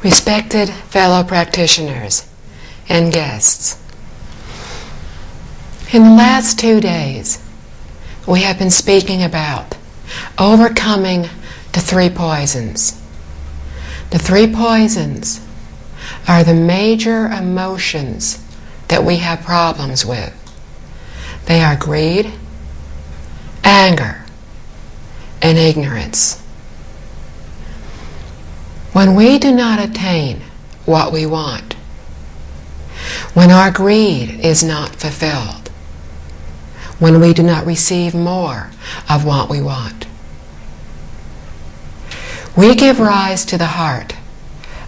Respected fellow practitioners and guests, in the last 2 days, we have been speaking about overcoming the 3 poisons. The 3 poisons are the major emotions that we have problems with. They are greed, anger, and ignorance. When we do not attain what we want, when our greed is not fulfilled, when we do not receive more of what we want, we give rise to the heart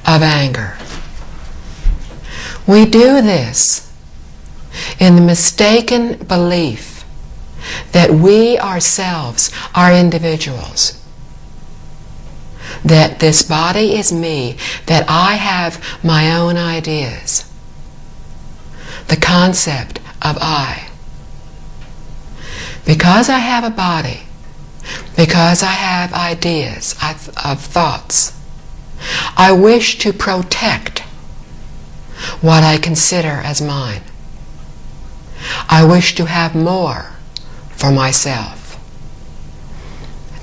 of anger. We do this in the mistaken belief that we ourselves are individuals, that this body is me, that I have my own ideas, the concept of I. Because I have a body, because I have ideas of thoughts, I wish to protect what I consider as mine. I wish to have more for myself.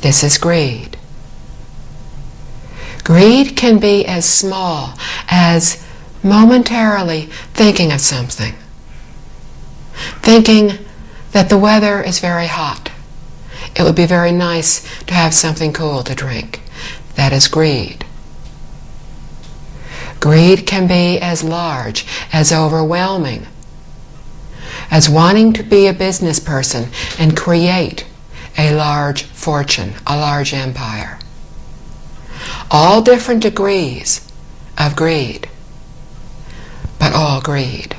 This is greed. Greed can be as small as momentarily thinking of something. Thinking that the weather is very hot. It would be very nice to have something cool to drink. That is greed. Greed can be as large, as overwhelming, as wanting to be a business person and create a large fortune, a large empire. All different degrees of greed, but all greed.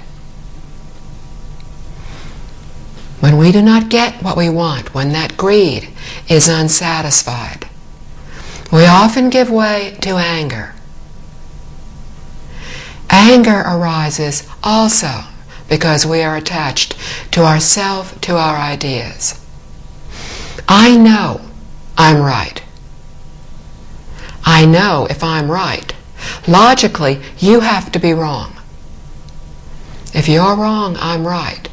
When we do not get what we want, when that greed is unsatisfied, we often give way to anger. Anger arises also because we are attached to ourself, to our ideas. I know I'm right. I know if I'm right, logically you have to be wrong. If you're wrong, I'm right.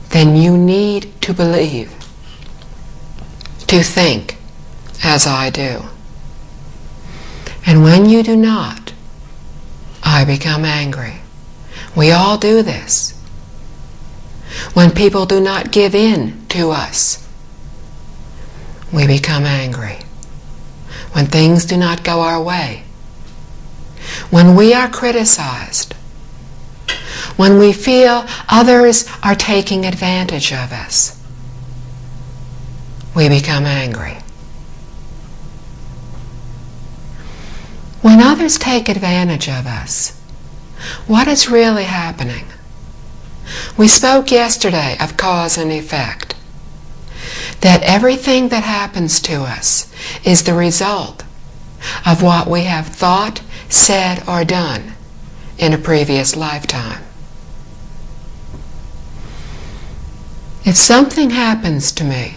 Then you need to believe, to think as I do. And when you do not, I become angry. We all do this. When people do not give in to us, we become angry. When things do not go our way, when we are criticized, when we feel others are taking advantage of us, we become angry. When others take advantage of us, what is really happening? We spoke yesterday of cause and effect. That everything that happens to us is the result of what we have thought, said, or done in a previous lifetime. If something happens to me,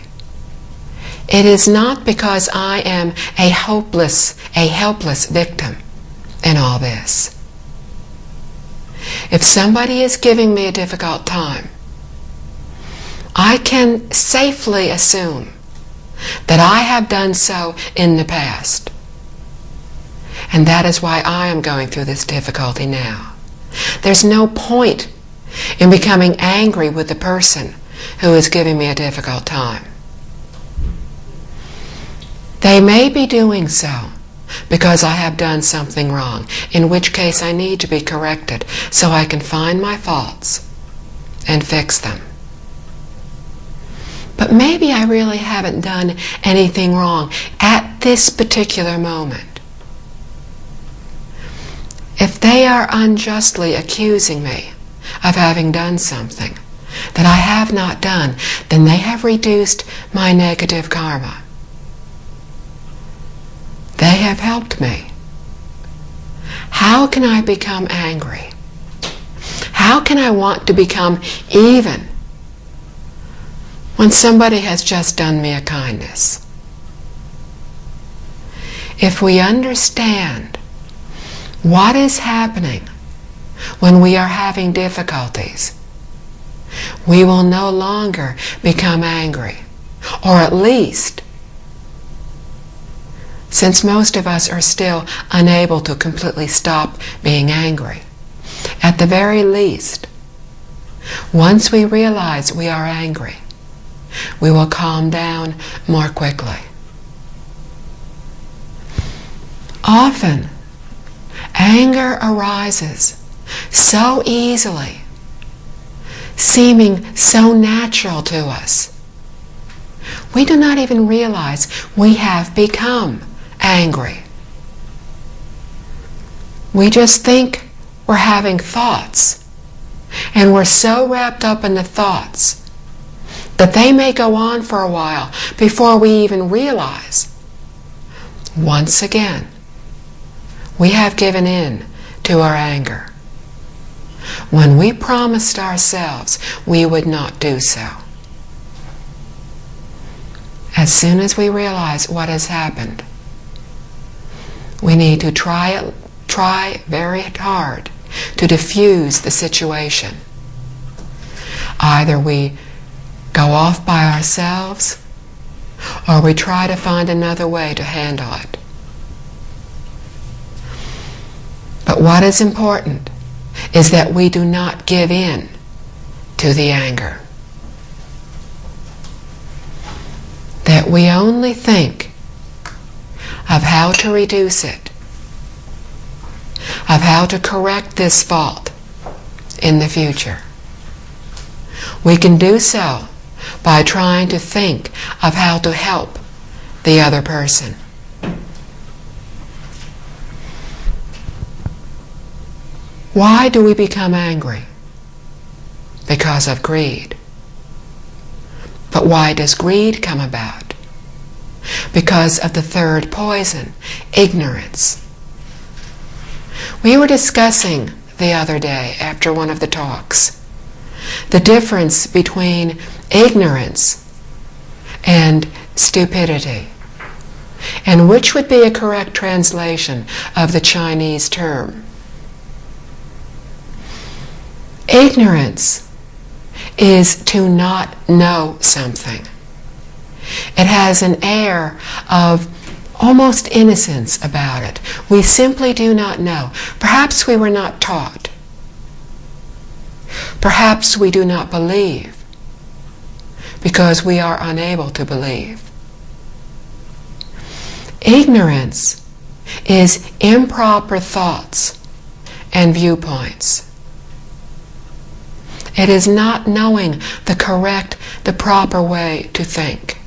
it is not because I am a helpless victim in all this. If somebody is giving me a difficult time, I can safely assume that I have done so in the past. And that is why I am going through this difficulty now. There's no point in becoming angry with the person who is giving me a difficult time. They may be doing so because I have done something wrong, in which case I need to be corrected so I can find my faults and fix them. But maybe I really haven't done anything wrong at this particular moment. If they are unjustly accusing me of having done something that I have not done, then they have reduced my negative karma. They have helped me. How can I become angry? How can I want to become even when somebody has just done me a kindness? If we understand what is happening when we are having difficulties, we will no longer become angry. Or at least, since most of us are still unable to completely stop being angry, at the very least, once we realize we are angry, we will calm down more quickly. Often, anger arises so easily, seeming so natural to us. We do not even realize we have become angry. We just think we're having thoughts, and we're so wrapped up in the thoughts that they may go on for a while before we even realize, once again, we have given in to our anger when we promised ourselves we would not do so. As soon as we realize what has happened, we need to try very hard to diffuse the situation. Either we go off by ourselves, or we try to find another way to handle it. But what is important is that we do not give in to the anger. That we only think of how to reduce it, of how to correct this fault in the future. We can do so by trying to think of how to help the other person. Why do we become angry? Because of greed. But why does greed come about? Because of the third poison, ignorance. We were discussing the other day, after one of the talks, the difference between ignorance and stupidity, and which would be a correct translation of the Chinese term. Ignorance is to not know something. It has an air of almost innocence about it. We simply do not know. Perhaps we were not taught. Perhaps we do not believe because we are unable to believe. Ignorance is improper thoughts and viewpoints. It is not knowing the proper way to think.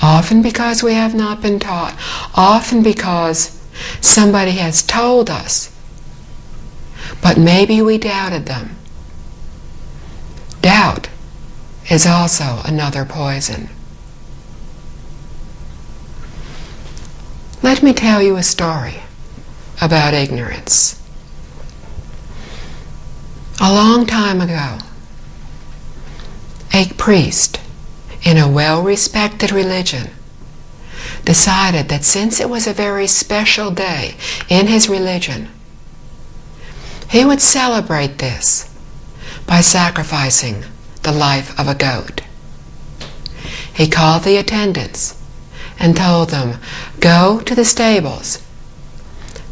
Often because we have not been taught, often because somebody has told us, but maybe we doubted them. Doubt is also another poison. Let me tell you a story about ignorance. A long time ago, a priest in a well-respected religion decided that since it was a very special day in his religion, he would celebrate this by sacrificing the life of a goat. He called the attendants and told them, "Go to the stables,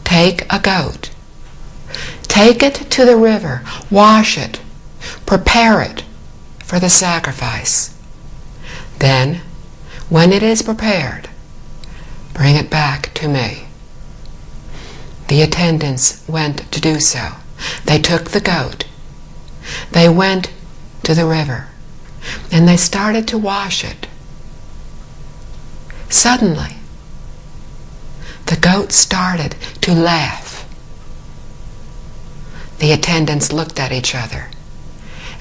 take a goat, take it to the river, wash it, prepare it for the sacrifice. Then, when it is prepared, bring it back to me." The attendants went to do so. They took the goat. They went to the river, and they started to wash it. Suddenly, the goat started to laugh. The attendants looked at each other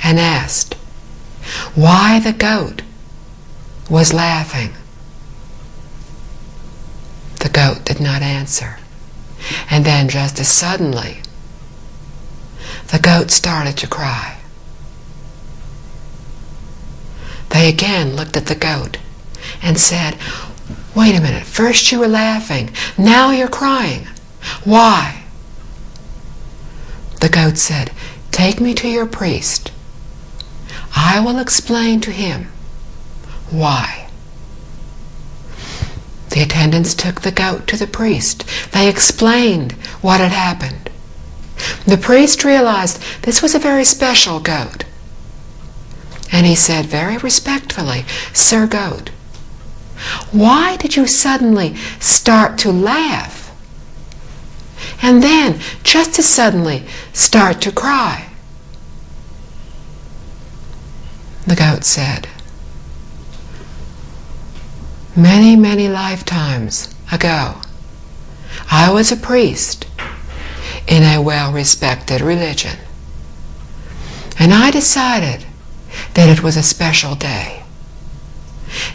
and asked why the goat was laughing. The goat did not answer. And then just as suddenly, the goat started to cry. They again looked at the goat and said, "Wait a minute, first you were laughing, now you're crying. Why? The goat said, "Take me to your priest. I will explain to him why." The attendants took the goat to the priest. They explained what had happened. The priest realized this was a very special goat. And he said very respectfully, "Sir Goat, why did you suddenly start to laugh? And then, just as suddenly, start to cry?" The goat said, "Many, many lifetimes ago, I was a priest in a well-respected religion, and I decided that it was a special day,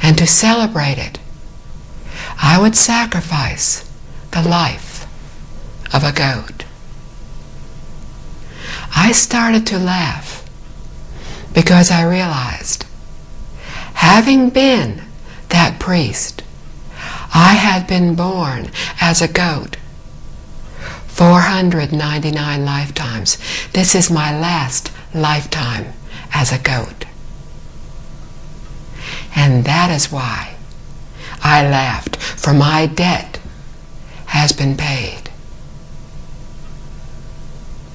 and to celebrate it, I would sacrifice the life of a goat. I started to laugh because I realized, having been that priest, I had been born as a goat 499 lifetimes. This is my last lifetime as a goat. And that is why I laughed, for my debt has been paid."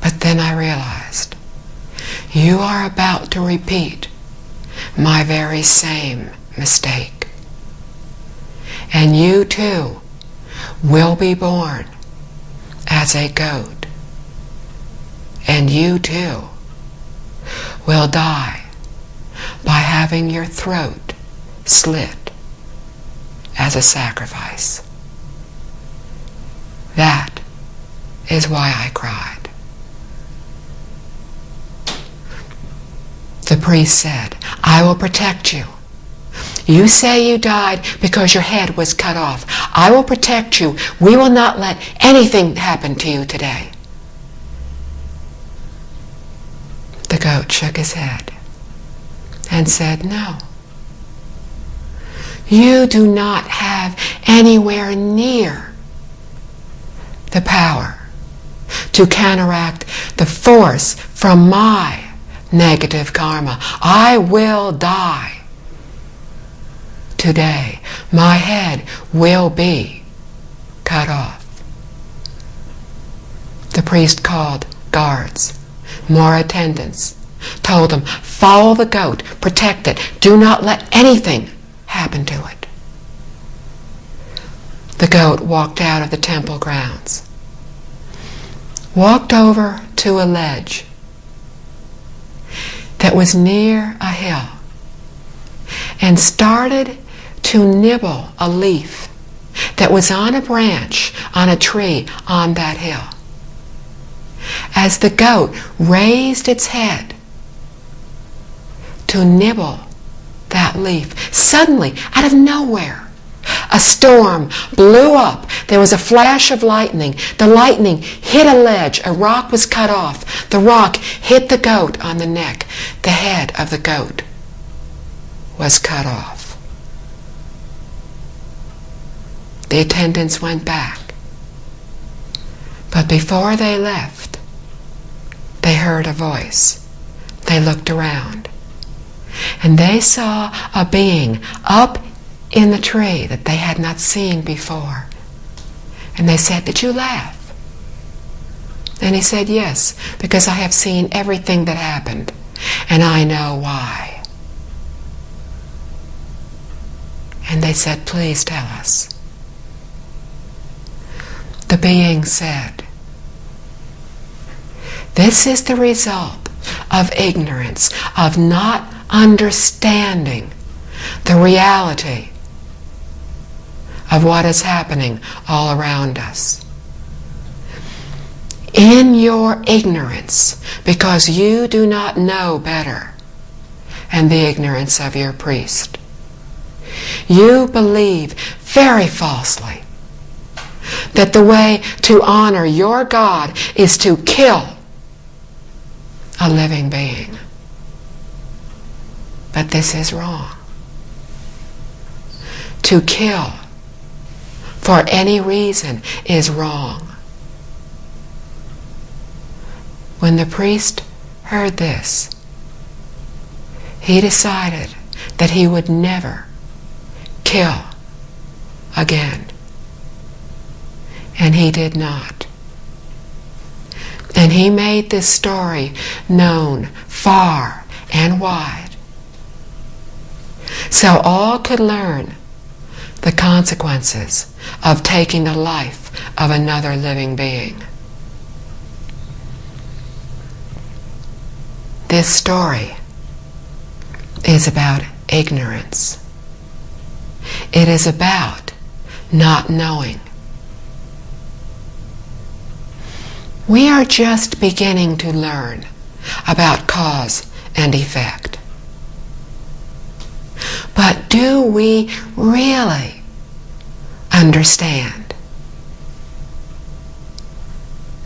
But then I realized, you are about to repeat my very same mistake. And you too will be born as a goat. And you too will die by having your throat slit as a sacrifice. That is why I cried." The priest said, "I will protect you. You say you died because your head was cut off. I will protect you. We will not let anything happen to you today." The goat shook his head and said, "No. You do not have anywhere near the power to counteract the force from my negative karma. I will die today. My head will be cut off." The priest called guards, more attendants, told them, "Follow the goat, protect it, do not let anything happen to it." The goat walked out of the temple grounds, walked over to a ledge that was near a hill, and started to nibble a leaf that was on a branch on a tree on that hill. As the goat raised its head to nibble that leaf, suddenly, out of nowhere, a storm blew up. There was a flash of lightning. The lightning hit a ledge. A rock was cut off. The rock hit the goat on the neck. The head of the goat was cut off. The attendants went back. But before they left, they heard a voice. They looked around, and they saw a being up in the tree that they had not seen before. And they said, "Did you laugh?" And he said, "Yes, because I have seen everything that happened, and I know why." And they said, "Please tell us." The being said, "This is the result of ignorance, of not understanding the reality of what is happening all around us. In your ignorance, because you do not know better, and the ignorance of your priest, you believe very falsely that the way to honor your God is to kill a living being. But this is wrong. To kill for any reason is wrong. When the priest heard this, he decided that he would never kill again. And he did not. And he made this story known far and wide, so all could learn the consequences of taking the life of another living being. This story is about ignorance. It is about not knowing. We are just beginning to learn about cause and effect. But do we really understand?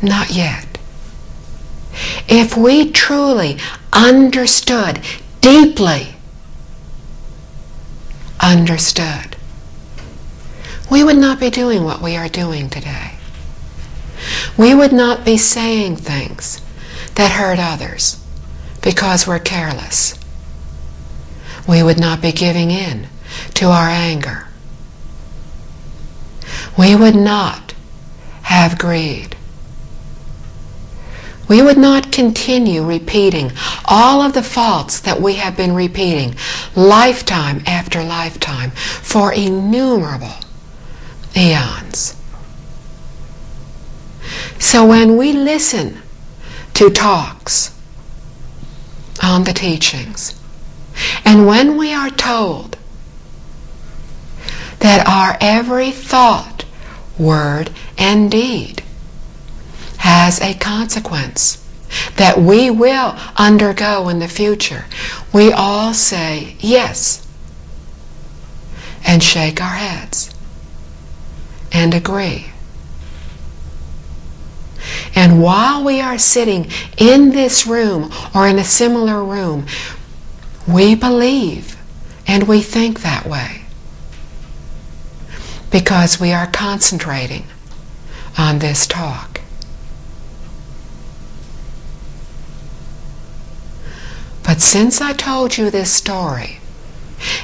Not yet. If we truly understood, deeply understood, we would not be doing what we are doing today. We would not be saying things that hurt others because we're careless. We would not be giving in to our anger. We would not have greed. We would not continue repeating all of the faults that we have been repeating lifetime after lifetime for innumerable eons. So when we listen to talks on the teachings, and when we are told that our every thought, word, and deed has a consequence that we will undergo in the future, we all say yes and shake our heads and agree. And while we are sitting in this room or in a similar room, we believe and we think that way because we are concentrating on this talk. But since I told you this story,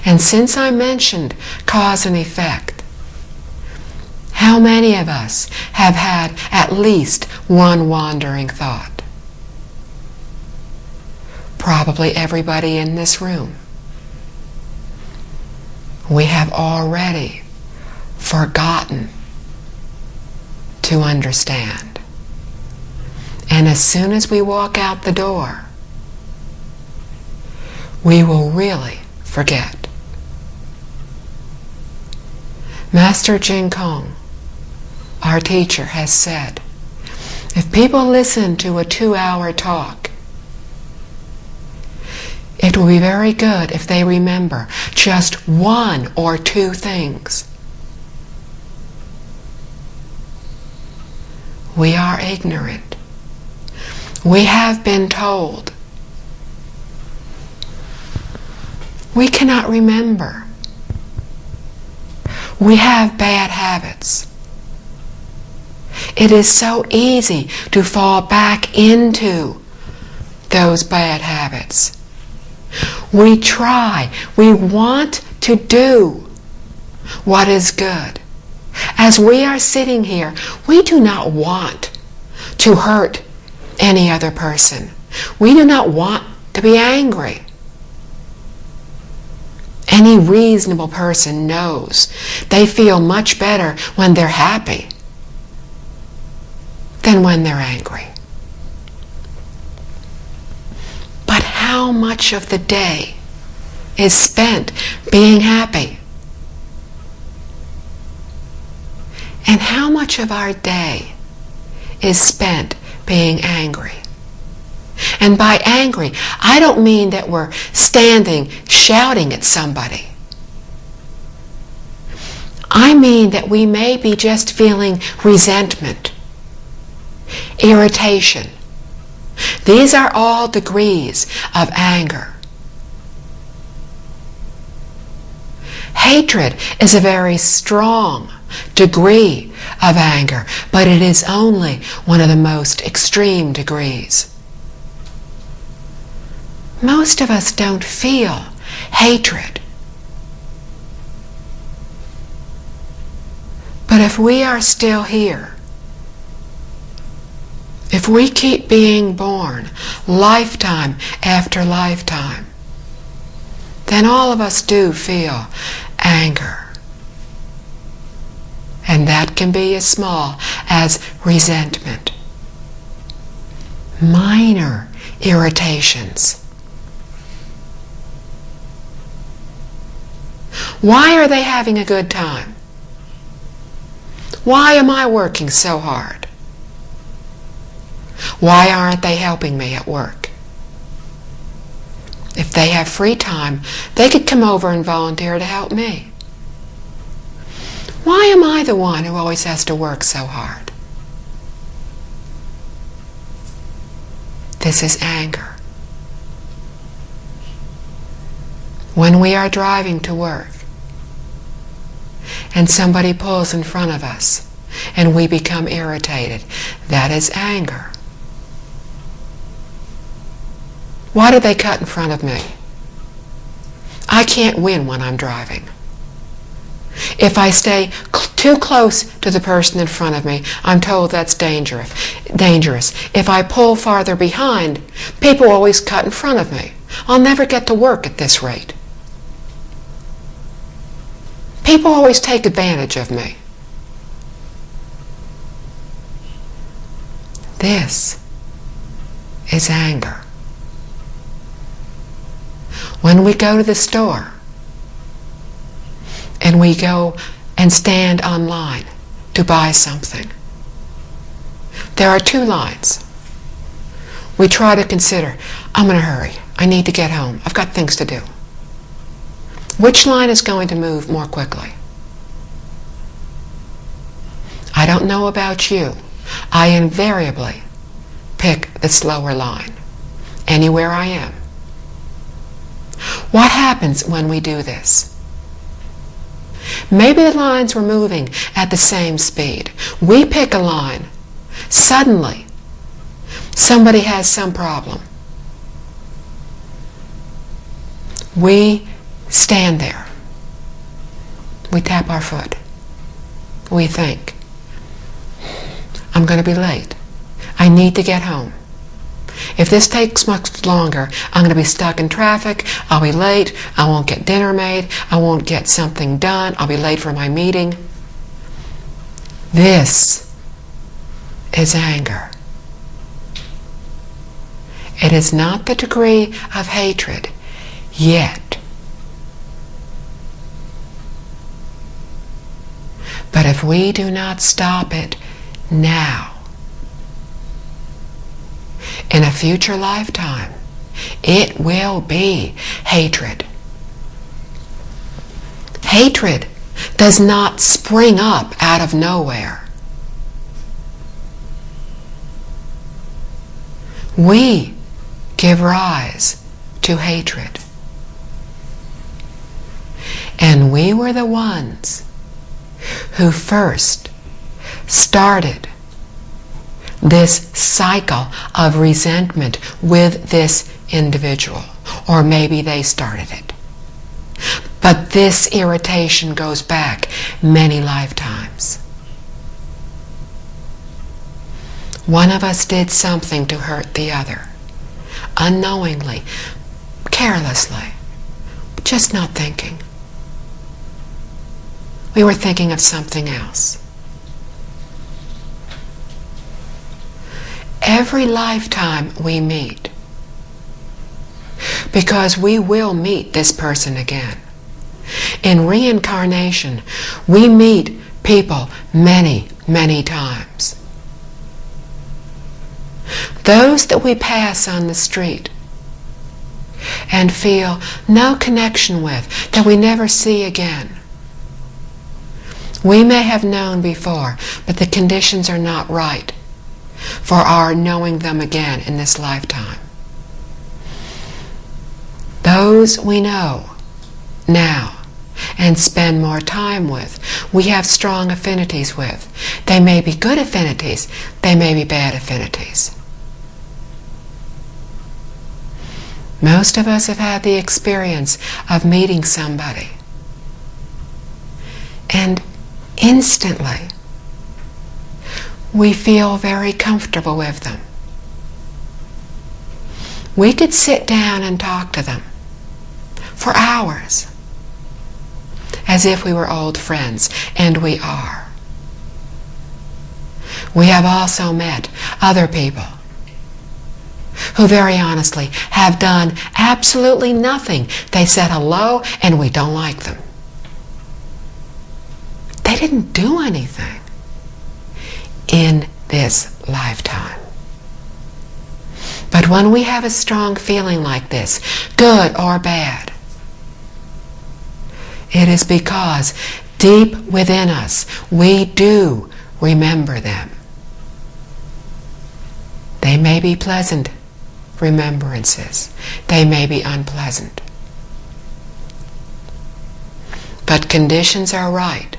and since I mentioned cause and effect, how many of us have had at least one wandering thought? Probably everybody in this room. We have already forgotten to understand. And as soon as we walk out the door, we will really forget. Master Jing Kong, our teacher, has said, if people listen to a 2-hour talk, it will be very good if they remember just 1 or 2 things. We are ignorant. We have been told. We cannot remember. We have bad habits. It is so easy to fall back into those bad habits. We try, we want to do what is good. As we are sitting here, we do not want to hurt any other person. We do not want to be angry. Any reasonable person knows they feel much better when they're happy than when they're angry. But how much of the day is spent being happy? And how much of our day is spent being angry? And by angry, I don't mean that we're standing shouting at somebody. I mean that we may be just feeling resentment, irritation. These are all degrees of anger. Hatred is a very strong degree of anger, but it is only one of the most extreme degrees. Most of us don't feel hatred. But if we are still here, if we keep being born lifetime after lifetime, then all of us do feel anger. And that can be as small as resentment, minor irritations. Why are they having a good time? Why am I working so hard? Why aren't they helping me at work? If they have free time, they could come over and volunteer to help me. Why am I the one who always has to work so hard? This is anger. When we are driving to work and somebody pulls in front of us and we become irritated, that is anger. Why do they cut in front of me? I can't win when I'm driving. If I stay too close to the person in front of me, I'm told that's dangerous. If I pull farther behind, people always cut in front of me. I'll never get to work at this rate. People always take advantage of me. This is anger. When we go to the store and we go and stand online to buy something, there are two lines. We try to consider, I'm in a hurry. I need to get home. I've got things to do. Which line is going to move more quickly? I don't know about you. I invariably pick the slower line, anywhere I am. What happens when we do this? Maybe the lines were moving at the same speed. We pick a line. Suddenly, somebody has some problem. We stand there. We tap our foot. We think, I'm going to be late. I need to get home. If this takes much longer, I'm going to be stuck in traffic. I'll be late. I won't get dinner made. I won't get something done. I'll be late for my meeting. This is anger. It is not the degree of hatred yet. But if we do not stop it now, in a future lifetime, it will be hatred. Hatred does not spring up out of nowhere. We give rise to hatred. And we were the ones who first started this cycle of resentment with this individual. Or maybe they started it. But this irritation goes back many lifetimes. One of us did something to hurt the other, unknowingly, carelessly, just not thinking. We were thinking of something else. Every lifetime we meet, because we will meet this person again. In reincarnation, we meet people many, many times. Those that we pass on the street and feel no connection with, that we never see again. We may have known before, but the conditions are not right for our knowing them again in this lifetime. Those we know now and spend more time with, we have strong affinities with. They may be good affinities, they may be bad affinities. Most of us have had the experience of meeting somebody, and instantly we feel very comfortable with them. We could sit down and talk to them for hours, as if we were old friends, and we are. We have also met other people who very honestly have done absolutely nothing. They said hello and we don't like them. They didn't do anything in this lifetime. But when we have a strong feeling like this, good or bad, it is because deep within us we do remember them. They may be pleasant remembrances. They may be unpleasant. But conditions are right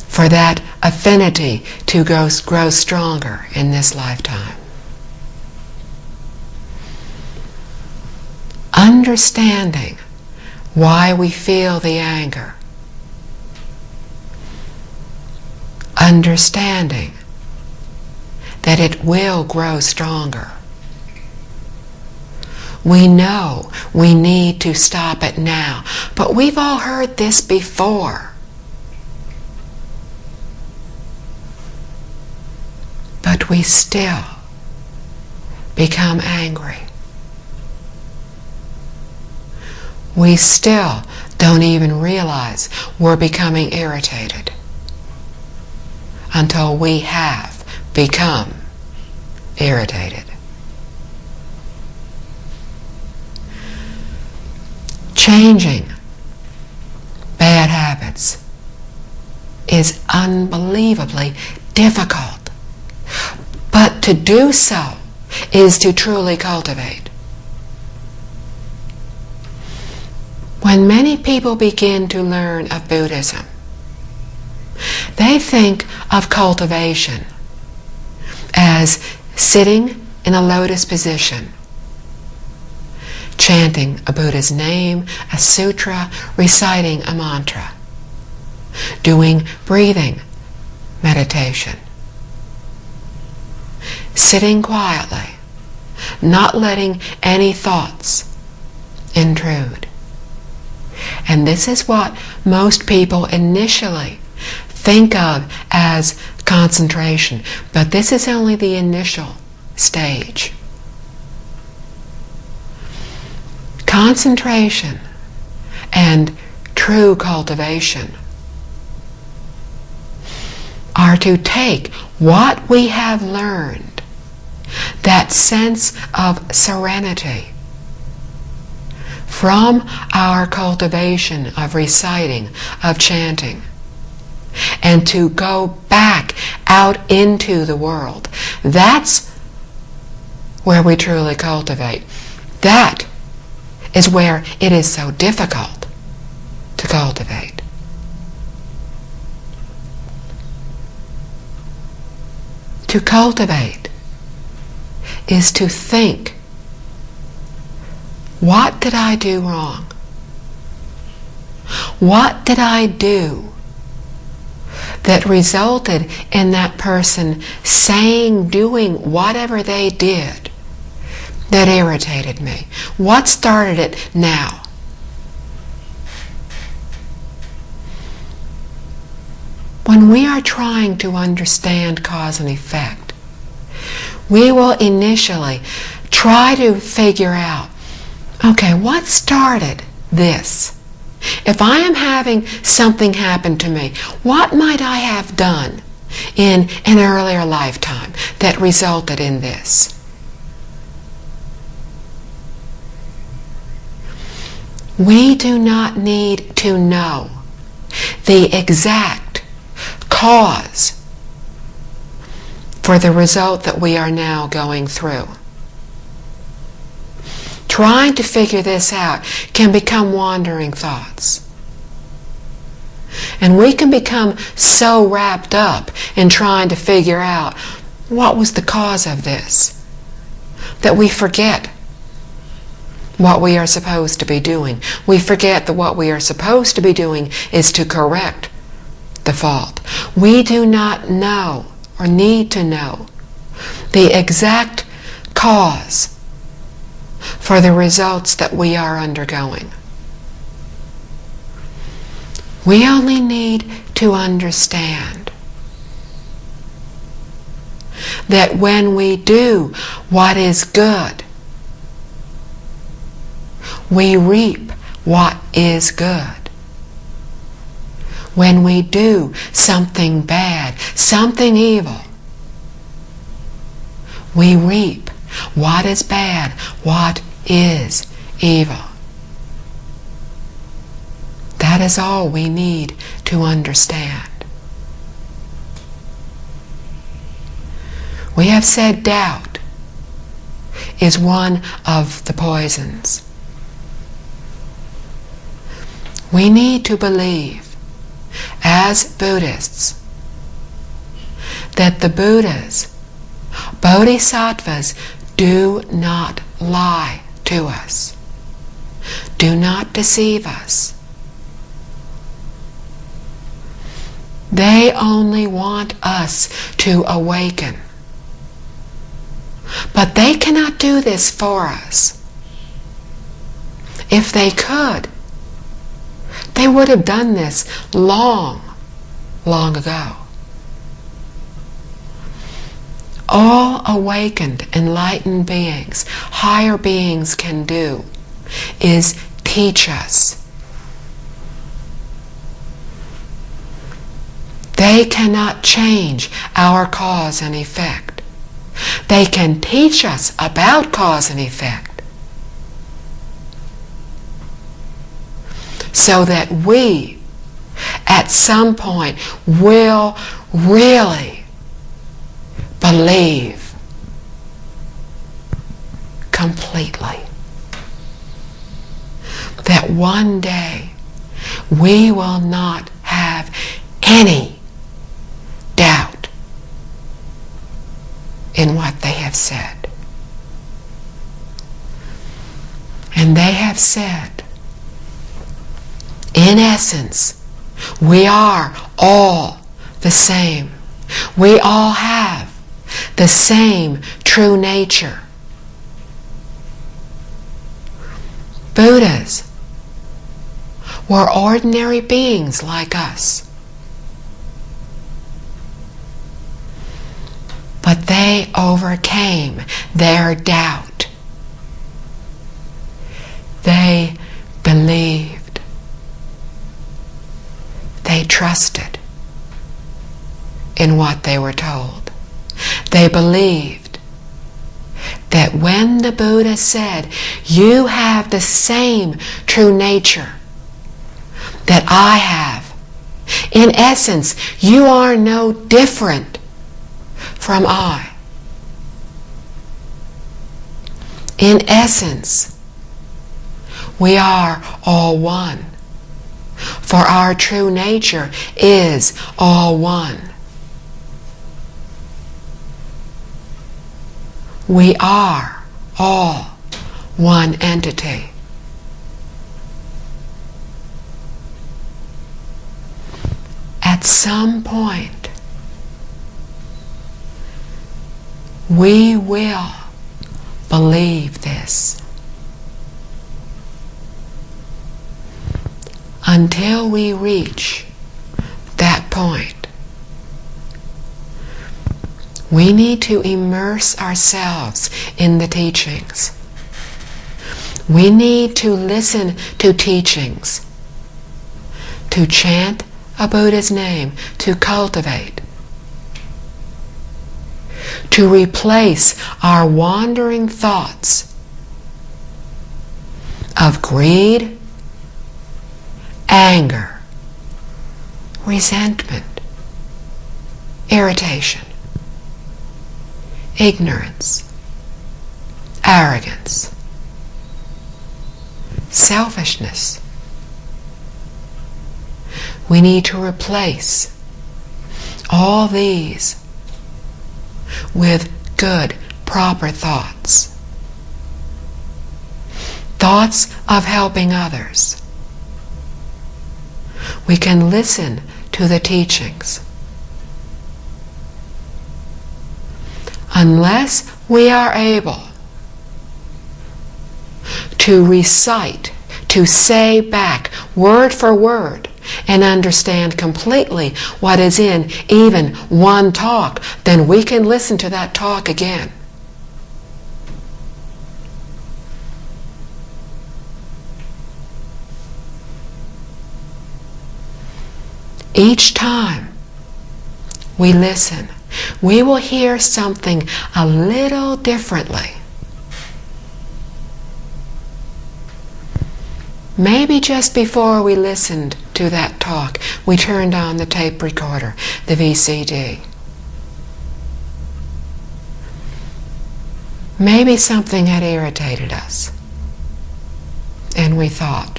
for that affinity to grow stronger in this lifetime. Understanding why we feel the anger. Understanding that it will grow stronger. We know we need to stop it now, but we've all heard this before. But we still become angry. We still don't even realize we're becoming irritated until we have become irritated. Changing bad habits is unbelievably difficult, but to do so is to truly cultivate. When many people begin to learn of Buddhism, they think of cultivation as sitting in a lotus position, chanting a Buddha's name, a sutra, reciting a mantra, doing breathing meditation, sitting quietly, not letting any thoughts intrude. And this is what most people initially think of as concentration, but this is only the initial stage. Concentration and true cultivation are to take what we have learned, that sense of serenity, from our cultivation of reciting, of chanting, and to go back out into the world. That's where we truly cultivate. That is where it is so difficult to cultivate. To cultivate is to think, what did I do wrong? What did I do that resulted in that person saying, doing whatever they did that irritated me? What started it now? When we are trying to understand cause and effect, we will initially try to figure out, okay, what started this? If I am having something happen to me, what might I have done in an earlier lifetime that resulted in this? We do not need to know the exact cause for the result that we are now going through. Trying to figure this out can become wandering thoughts. And we can become so wrapped up in trying to figure out what was the cause of this that we forget what we are supposed to be doing. We forget that what we are supposed to be doing is to correct the fault. We do not know or need to know the exact cause for the results that we are undergoing. We only need to understand that when we do what is good, we reap what is good. When we do something bad, something evil, we reap what is bad, what is evil. That is all we need to understand. We have said doubt is one of the poisons. We need to believe, as Buddhists, that the Buddhas, Bodhisattvas, do not lie to us, do not deceive us. They only want us to awaken. But they cannot do this for us. If they could, they would have done this long, long ago. All awakened, enlightened beings, higher beings can do is teach us. They cannot change our cause and effect. They can teach us about cause and effect so that we, at some point, will really believe completely that one day we will not have any doubt in what they have said. And they have said, in essence, we are all the same. We all have the same true nature. Buddhas were ordinary beings like us. But they overcame their doubt. They believed. They trusted in what they were told. They believed that when the Buddha said, "You have the same true nature that I have. In essence, you are no different from I. In essence, we are all one, for our true nature is all one. We are all one entity." At some point, we will believe this. Until we reach that point, we need to immerse ourselves in the teachings. We need to listen to teachings, to chant a Buddha's name, to cultivate, to replace our wandering thoughts of greed, anger, resentment, irritation, ignorance, arrogance, selfishness. We need to replace all these with good, proper thoughts. thoughts of helping others. We can listen to the teachings. Unless we are able to recite, to say back word for word, and understand completely what is in even one talk, then we can listen to that talk again. Each time we listen, we will hear something a little differently. Maybe just before we listened to that talk, we turned on the tape recorder, the VCD. Maybe something had irritated us, and we thought,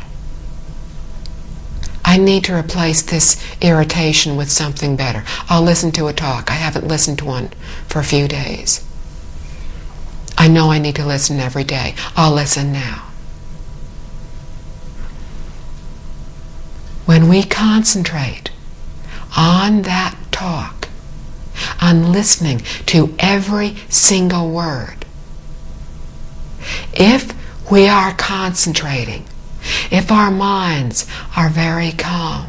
I need to replace this irritation with something better. I'll listen to a talk. I haven't listened to one for a few days. I know I need to listen every day. I'll listen now. When we concentrate on that talk, on listening to every single word, if we are concentrating, if our minds are very calm,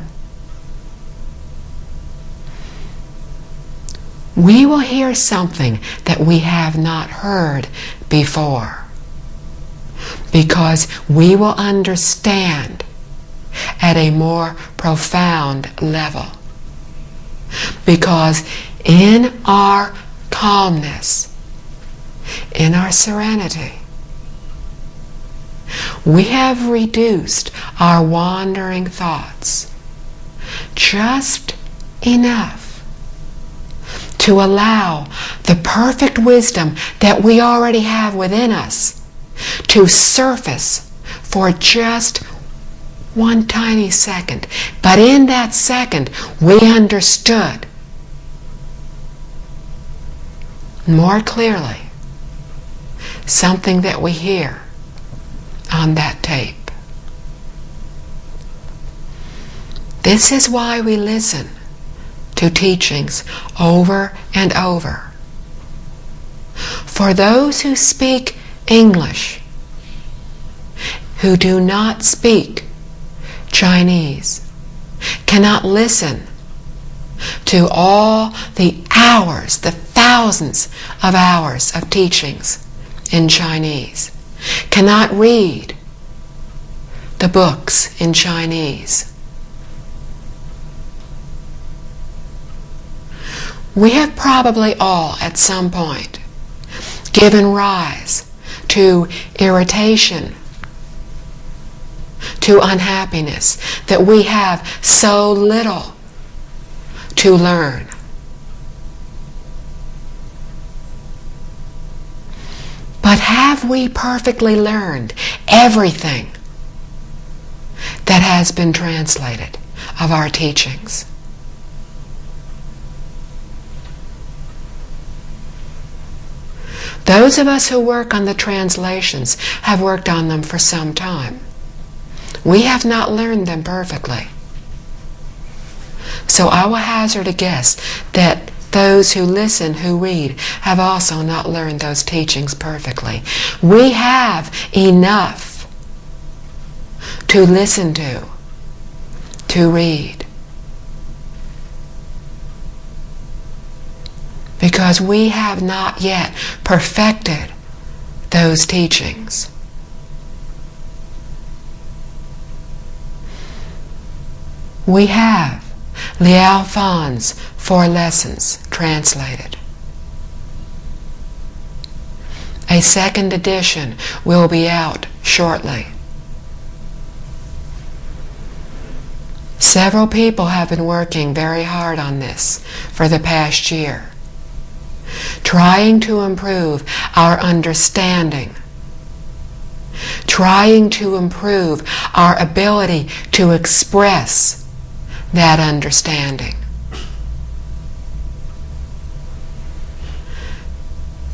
we will hear something that we have not heard before, because we will understand at a more profound level. Because in our calmness, in our serenity, we have reduced our wandering thoughts just enough to allow the perfect wisdom that we already have within us to surface for just one tiny second. But in that second, we understood more clearly something that we hear on that tape. This is why we listen to teachings over and over. For those who speak English, who do not speak Chinese, cannot listen to all the hours, the thousands of hours of teachings in Chinese, cannot read the books in Chinese. We have probably all at some point given rise to irritation, to unhappiness, that we have so little to learn. But have we perfectly learned everything that has been translated of our teachings? Those of us who work on the translations have worked on them for some time. We have not learned them perfectly. So I will hazard a guess that those who listen, who read, have also not learned those teachings perfectly. We have enough to listen to read, because we have not yet perfected those teachings. We have Liao Fan's 4 Lessons translated. A second edition will be out shortly. Several people have been working very hard on this for the past year, trying to improve our understanding, trying to improve our ability to express that understanding.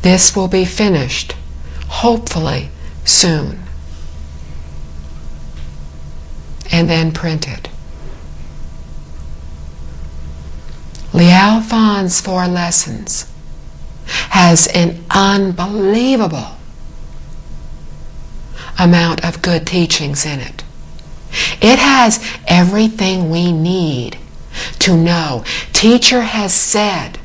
This will be finished, hopefully, soon. and then printed. Liao Fan's 4 Lessons has an unbelievable amount of good teachings in it. It has everything we need to know. Teacher has said,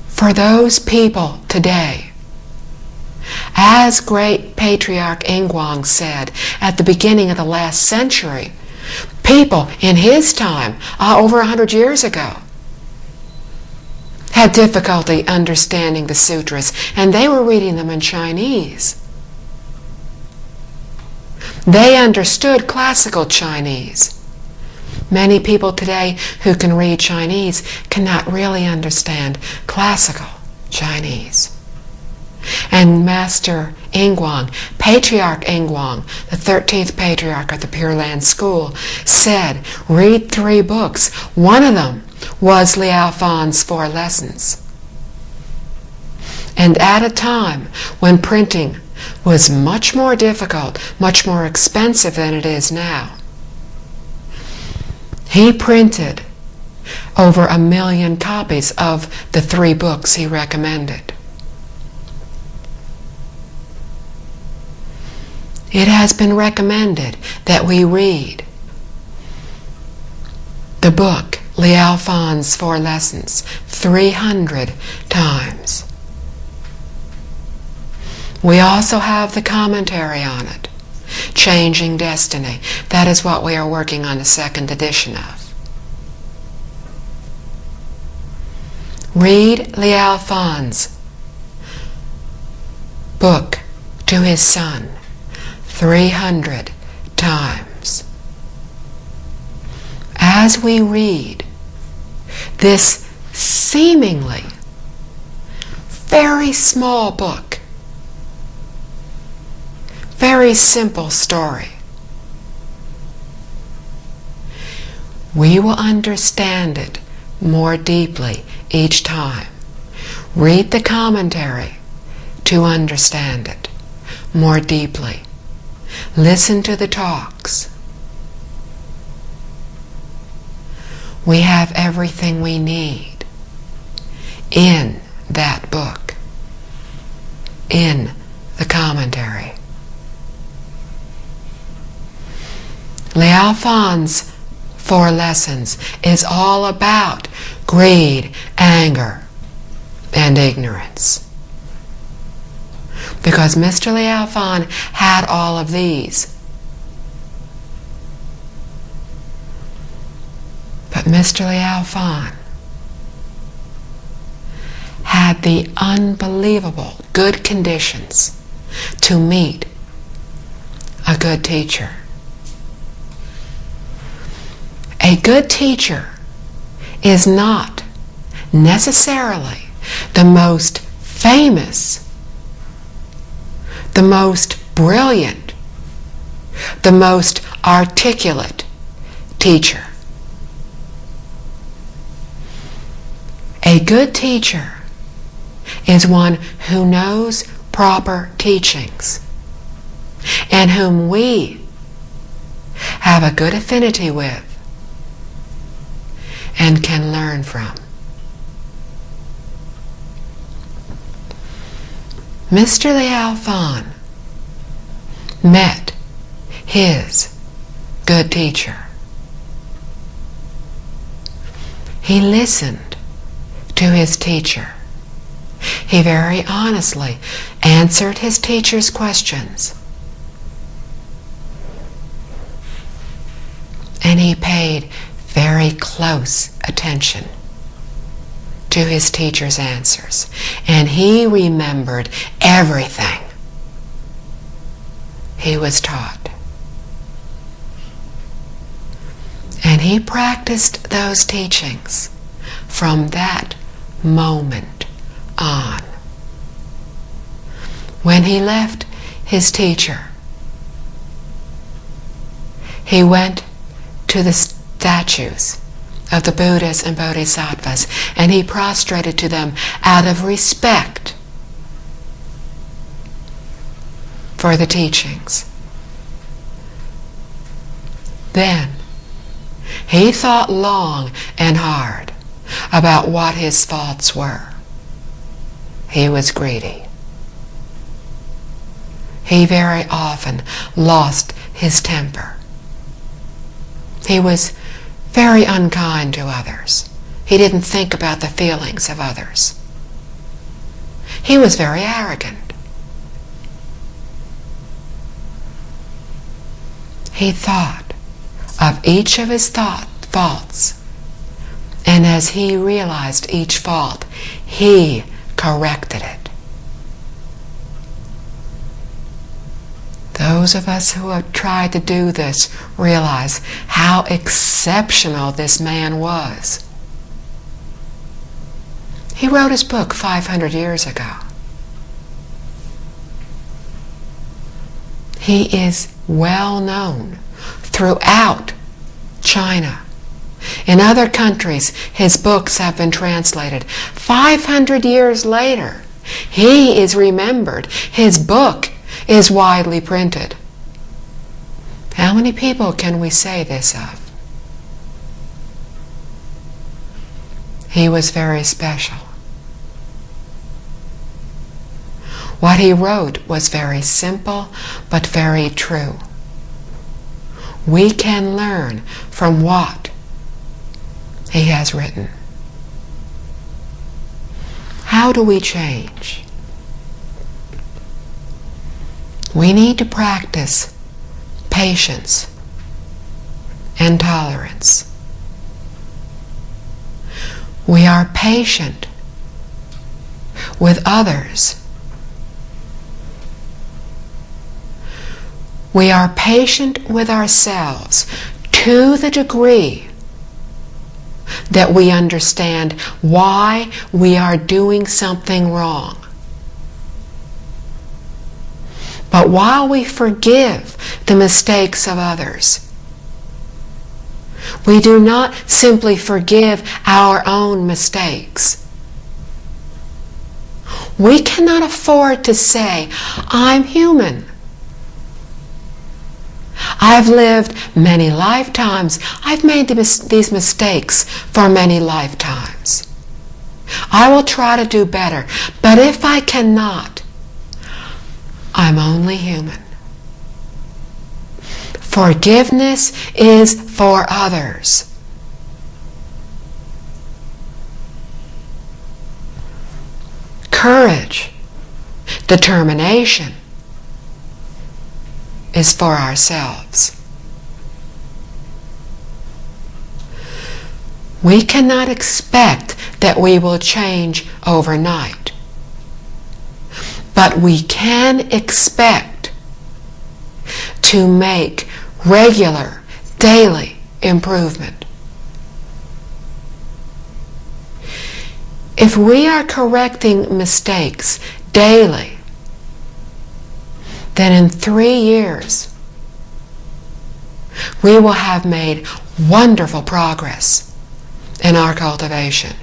for those people today, as great Patriarch Ingwang said at the beginning of the last century, people in his time, over 100 years ago, had difficulty understanding the sutras, and they were reading them in Chinese. They understood classical Chinese. Many people today who can read Chinese cannot really understand classical Chinese. And Master Ingwang, Patriarch Ingwang, the 13th Patriarch of the Pure Land School, said, read 3 books. One of them was Liao Fan's 4 Lessons. And at a time when printing was much more difficult, much more expensive than it is now, he printed over 1 million copies of the 3 books he recommended. It has been recommended that we read the book Liao Fan's 4 Lessons 300 times. We also have the commentary on it, Changing Destiny. That is what we are working on the 2nd edition of. Read Liao Fan's book to his son 300 times. As we read this seemingly very small book, very simple story, we will understand it more deeply each time. Read the commentary to understand it more deeply. Listen to the talks. We have everything we need in that book, in the commentary. Liao Fan's 4 Lessons is all about greed, anger, and ignorance. Because Mr. Liao Fan had all of these. But Mr. Liao Fan had the unbelievable good conditions to meet a good teacher. A good teacher is not necessarily the most famous, the most brilliant, the most articulate teacher. A good teacher is one who knows proper teachings and whom we have a good affinity with and can learn from. Mr. Liao Fan met his good teacher. He listened to his teacher. He very honestly answered his teacher's questions. And he paid very close attention to his teacher's answers. And he remembered everything he was taught. And he practiced those teachings from that moment on. When he left his teacher, he went to the statues of the Buddhas and Bodhisattvas, and he prostrated to them out of respect for the teachings. Then he thought long and hard about what his faults were. He was greedy. He very often lost his temper. He was very unkind to others. He didn't think about the feelings of others. He was very arrogant. He thought of each of his faults, and as he realized each fault, he corrected it. Those of us who have tried to do this realize how exceptional this man was. He wrote his book 500 years ago. He is well known throughout China. In other countries, his books have been translated. 500 years later, he is remembered. His book is widely printed. How many people can we say this of? He was very special. What he wrote was very simple, but very true. We can learn from what he has written. How do we change? We need to practice patience and tolerance. We are patient with others. We are patient with ourselves to the degree that we understand why we are doing something wrong. But while we forgive the mistakes of others, we do not simply forgive our own mistakes. We cannot afford to say, I'm human. I've lived many lifetimes. I've made these mistakes for many lifetimes. I will try to do better. But if I cannot, I'm only human. Forgiveness is for others. Courage, determination, is for ourselves. We cannot expect that we will change overnight, but we can expect to make regular, daily improvement. If we are correcting mistakes daily, then in 3 years we will have made wonderful progress in our cultivation.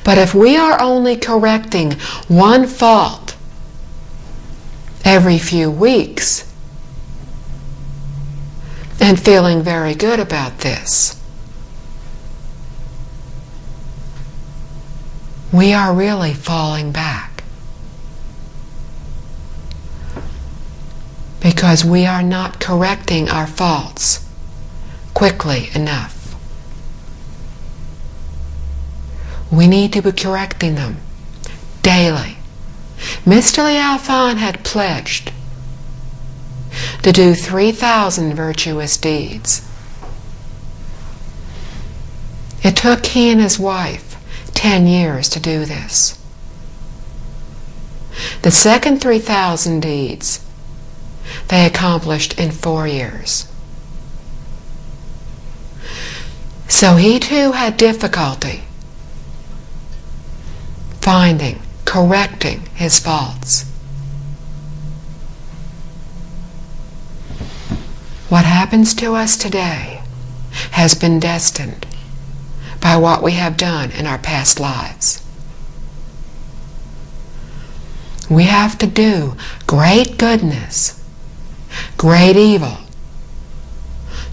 But if we are only correcting one fault every few weeks and feeling very good about this, we are really falling back. Because we are not correcting our faults quickly enough. We need to be correcting them daily. Mr. Liao Fan had pledged to do 3,000 virtuous deeds. It took he and his wife 10 years to do this. The second 3,000 deeds they accomplished in 4 years. So he too had difficulty correcting his faults. What happens to us today has been destined by what we have done in our past lives. We have to do great goodness, great evil,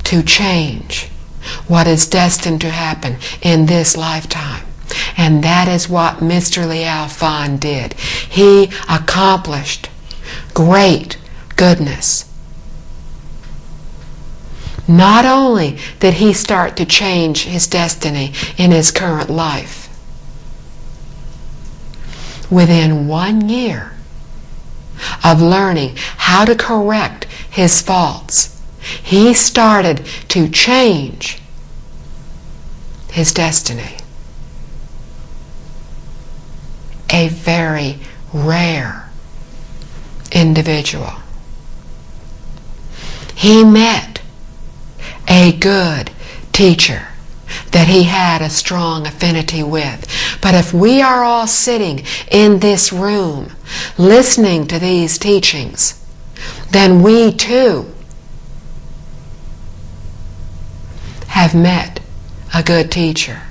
to change what is destined to happen in this lifetime. And that is what Mr. Liao Fan did. He accomplished great goodness. Not only did he start to change his destiny in his current life, within 1 year of learning how to correct his faults, he started to change his destiny. A very rare individual. He met a good teacher that he had a strong affinity with. But if we are all sitting in this room listening to these teachings, then we too have met a good teacher.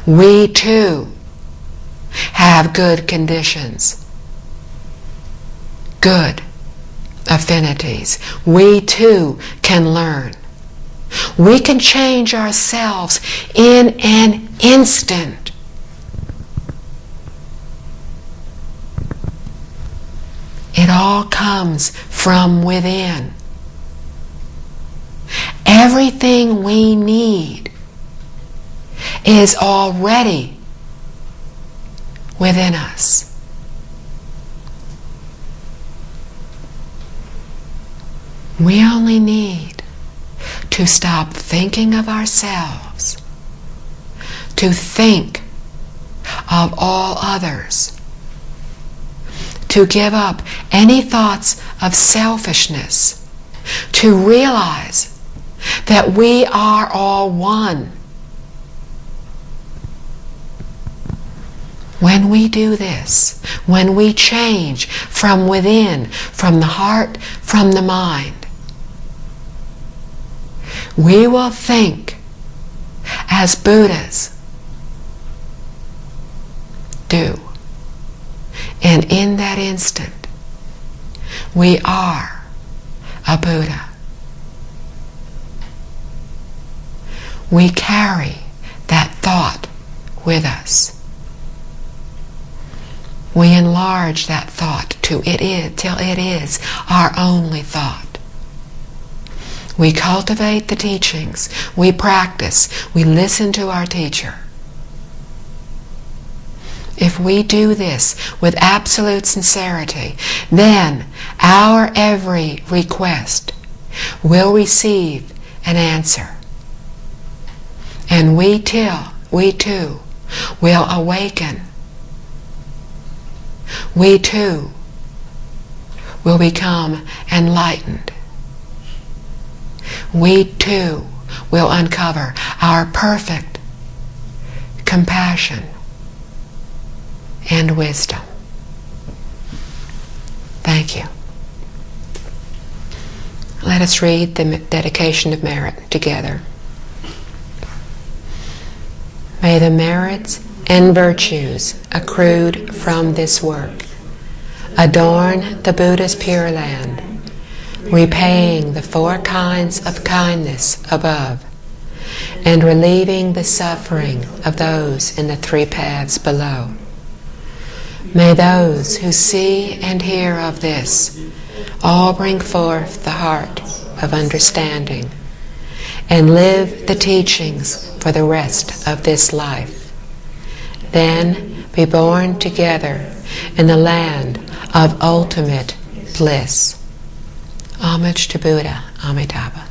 We too have good conditions, good affinities. We too can learn. We can change ourselves in an instant. It all comes from within. Everything we need is already within us. We only need to stop thinking of ourselves, to think of all others, to give up any thoughts of selfishness, to realize that we are all one. When we do this, when we change from within, from the heart, from the mind, we will think as Buddhas do. And in that instant, we are a Buddha. We carry that thought with us. We enlarge that thought till it is our only thought. We cultivate the teachings, we practice, we listen to our teacher. If we do this with absolute sincerity, then our every request will receive an answer. And we too will awaken. We too will become enlightened. We too will uncover our perfect compassion and wisdom. Thank you. Let us read the dedication of merit together. May the merits and virtues accrued from this work adorn the Buddha's Pure Land, repaying the 4 kinds of kindness above, and relieving the suffering of those in the 3 paths below. May those who see and hear of this all bring forth the heart of understanding and live the teachings for the rest of this life. Then be born together in the land of ultimate bliss. Homage to Buddha, Amitabha.